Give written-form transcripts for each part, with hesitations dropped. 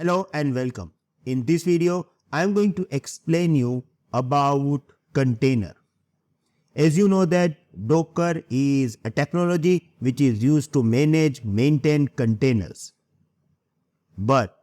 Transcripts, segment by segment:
Hello and welcome. In this video, I am going to explain you about container. As you know that Docker is a technology which is used to maintain containers. But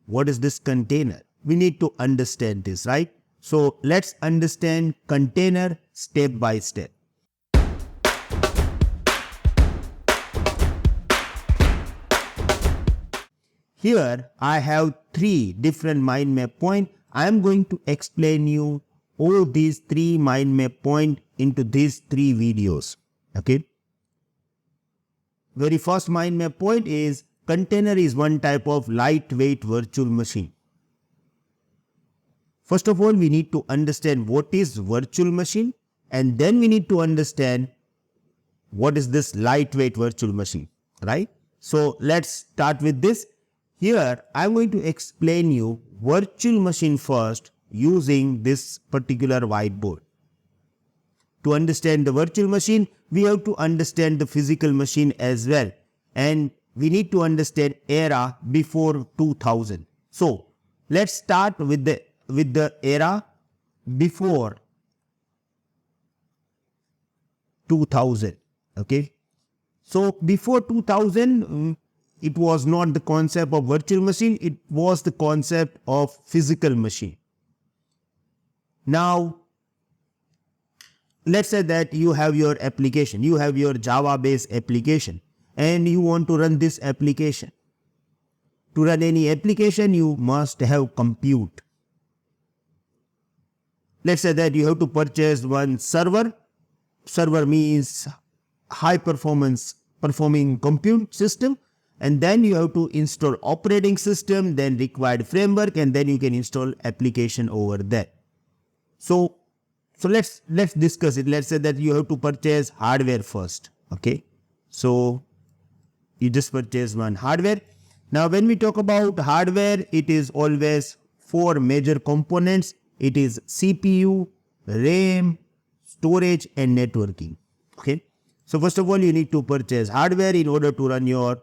what is this container? We need to understand this, right? So let's understand container step by step. Here I have three different mind map points. I am going to explain you all these three mind map points into these three videos. Okay. Very first mind map point is container is one type of lightweight virtual machine. First of all, we need to understand what is virtual machine, and then we need to understand what is this lightweight virtual machine, right? So let's start with this. Here I am going to explain you virtual machine first using this particular whiteboard. To understand the virtual machine, we have to understand the physical machine as well, and we need to understand era before 2000. So let's start with the era before 2000. Okay. So before 2000, it was not the concept of virtual machine, it was the concept of physical machine. Now, let's say that you have your application, you have your Java based application, and you want to run this application. To run any application, you must have compute. Let's say that you have to purchase one server. Server means high performing compute system. And then you have to install operating system, then required framework, and then you can install application over there. So let's discuss it. Let's say that you have to purchase hardware first. Okay. So you just purchase one hardware. Now when we talk about hardware, it is always four major components. It is CPU, RAM, storage, and networking. Okay. So first of all, you need to purchase hardware in order to run your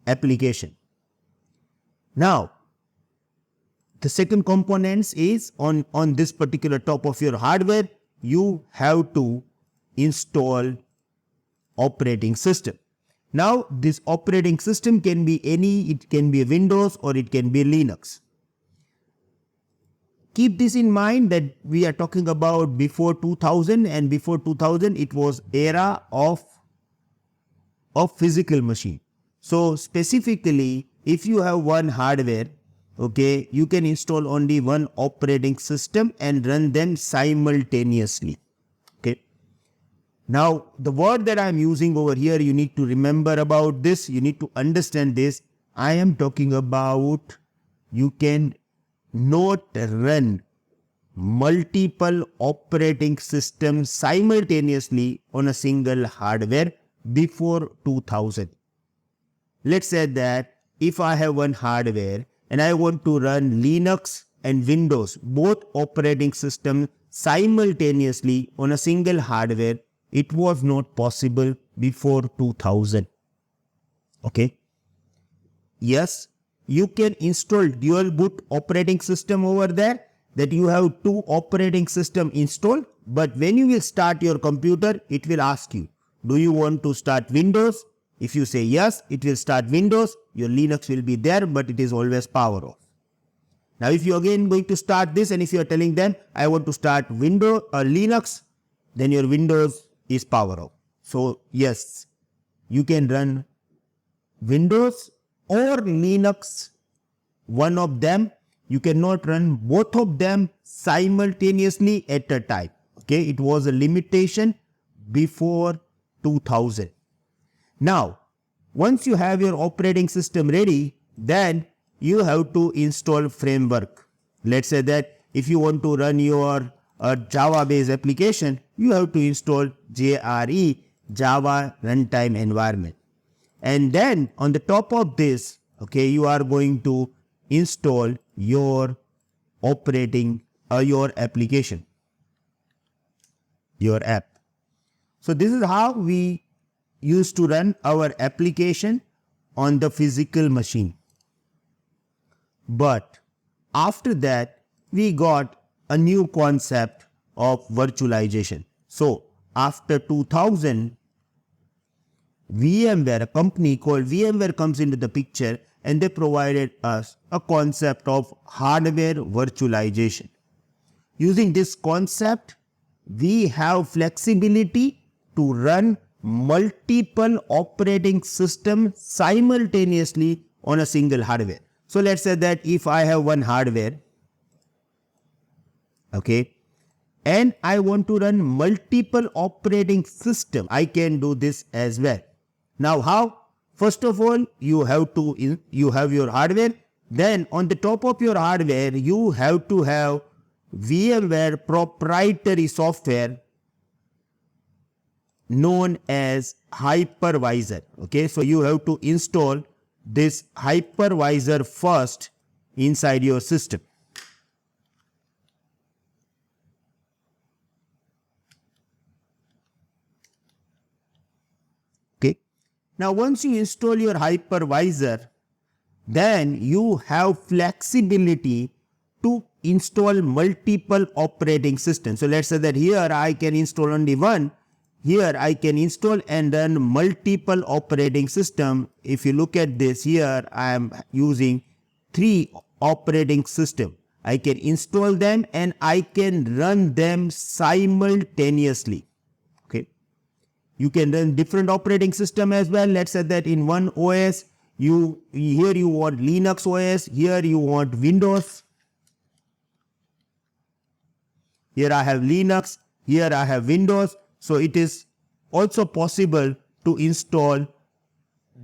application. Now, the second component is on this particular top of your hardware, you have to install operating system. Now, this operating system can be it can be Windows or it can be Linux. Keep this in mind that we are talking about before 2000, and before 2000 it was era of physical machine. So specifically, if you have one hardware, okay, you can install only one operating system and run them simultaneously. Okay. Now, the word that I am using over here, you need to remember about this. You need to understand this. I am talking about you can not run multiple operating systems simultaneously on a single hardware before 2000. Let's say that if I have one hardware and I want to run Linux and Windows, both operating systems simultaneously on a single hardware, it was not possible before 2000. Okay. Yes, you can install dual boot operating system over there, that you have two operating system installed, but when you will start your computer, it will ask you, do you want to start Windows? If you say yes, it will start Windows, your Linux will be there, but it is always power off. Now, if you again going to start this, and if you are telling them, I want to start Windows or Linux, then your Windows is power off. So yes, you can run Windows or Linux, one of them. You cannot run both of them simultaneously at a time. Okay, it was a limitation before 2000. Now, once you have your operating system ready, then you have to install framework. Let's say that if you want to run your Java based application, you have to install JRE, Java Runtime Environment. And then on the top of this, okay, you are going to install your your application, your app. So this is how we used to run our application on the physical machine. But after that, we got a new concept of virtualization. So after 2000, VMware, a company called VMware comes into the picture, and they provided us a concept of hardware virtualization. Using this concept, we have flexibility to run multiple operating systems simultaneously on a single hardware. So let's say that if I have one hardware, okay, and I want to run multiple operating systems, I can do this as well. Now how? First of all, you have your hardware. Then on the top of your hardware, you have to have VMware proprietary software known as hypervisor. Okay, so you have to install this hypervisor first inside your system. Okay, now once you install your hypervisor, then you have flexibility to install multiple operating systems. So let's say that here I can install only one. Here I can install and run multiple operating system. If you look at this here, I am using 3 operating system. I can install them and I can run them simultaneously. Okay. You can run different operating system as well. Let's say that in one OS, here you want Linux OS, here you want Windows. Here I have Linux, here I have Windows. So it is also possible to install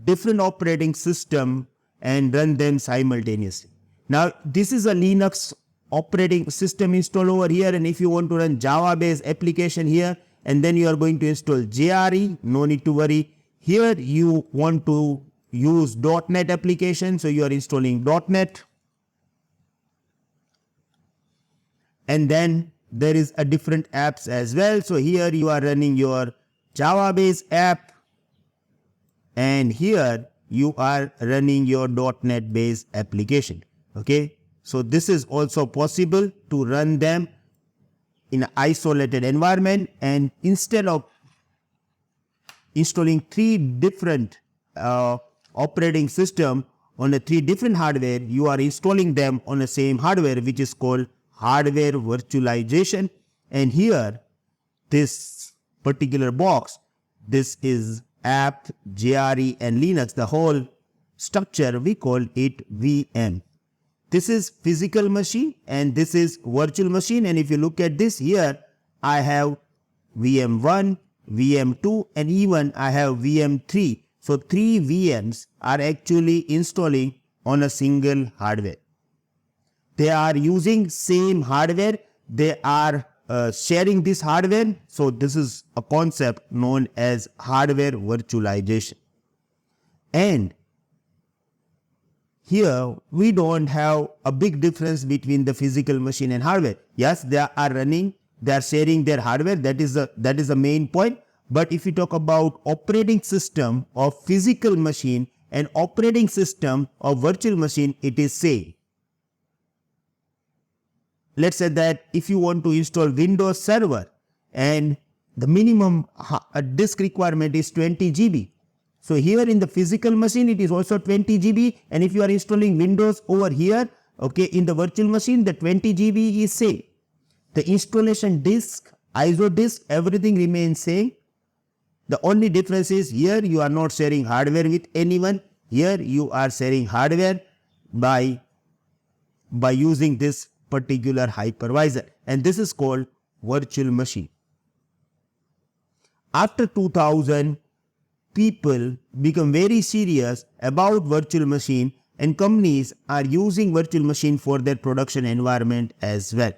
different operating system and run them simultaneously. Now this is a Linux operating system install over here, and if you want to run Java based application here, and then you are going to install JRE, no need to worry. Here you want to use .NET application, so you are installing .NET. And then there is a different apps as well. So here you are running your Java based app, and here you are running your .NET based application. Okay, so this is also possible to run them in an isolated environment, and instead of installing 3 different operating system on a 3 different hardware, you are installing them on the same hardware, which is called hardware virtualization. And here this particular box, this is app, JRE and Linux, the whole structure, we call it VM. This is physical machine and this is virtual machine. And if you look at this here, I have VM1, VM2 and even I have VM3. So 3 VMs are actually installing on a single hardware. They are using same hardware. They are sharing this hardware. So this is a concept known as hardware virtualization. And here we don't have a big difference between the physical machine and hardware. Yes, they are running, they are sharing their hardware. That is the main point. But if you talk about operating system of physical machine and operating system of virtual machine, it is same. Let's say that if you want to install Windows Server and the minimum disk requirement is 20 GB. So here in the physical machine, it is also 20 GB. And if you are installing Windows over here, okay, in the virtual machine, the 20 GB is same. The installation disk, ISO disk, everything remains same. The only difference is here you are not sharing hardware with anyone. Here you are sharing hardware by using this particular hypervisor, and this is called virtual machine. After 2000, people become very serious about virtual machine, and companies are using virtual machine for their production environment as well.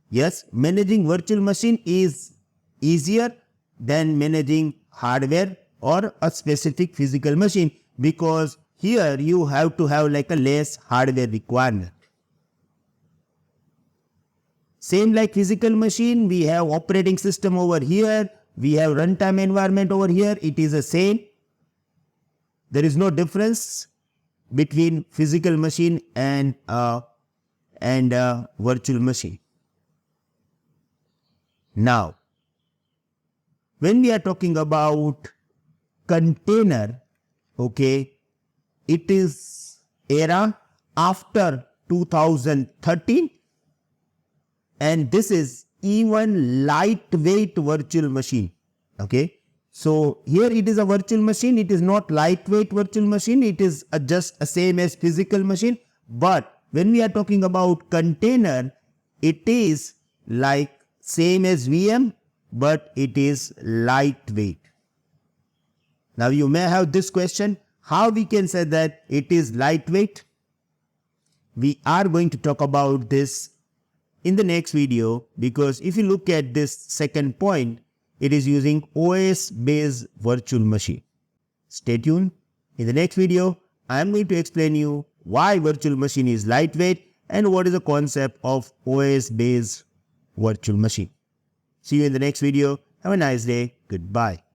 Yes, managing virtual machine is easier than managing hardware or a specific physical machine, because here you have to have like a less hardware requirement. Same like physical machine, we have operating system over here, we have runtime environment over here, it is the same. There is no difference. between physical machine and virtual machine. Now, when we are talking about container, okay, it is era after 2013, and this is even lightweight virtual machine. Okay, so here it is a virtual machine. It is not lightweight virtual machine. It is just the same as physical machine. But when we are talking about container, it is like same as VM, but it is lightweight. Now you may have this question, how we can say that it is lightweight? We are going to talk about this in the next video, because if you look at this second point, it is using OS based virtual machine. Stay tuned. In the next video, I am going to explain you why virtual machine is lightweight and what is the concept of OS based virtual machine. See you in the next video. Have a nice day. Goodbye.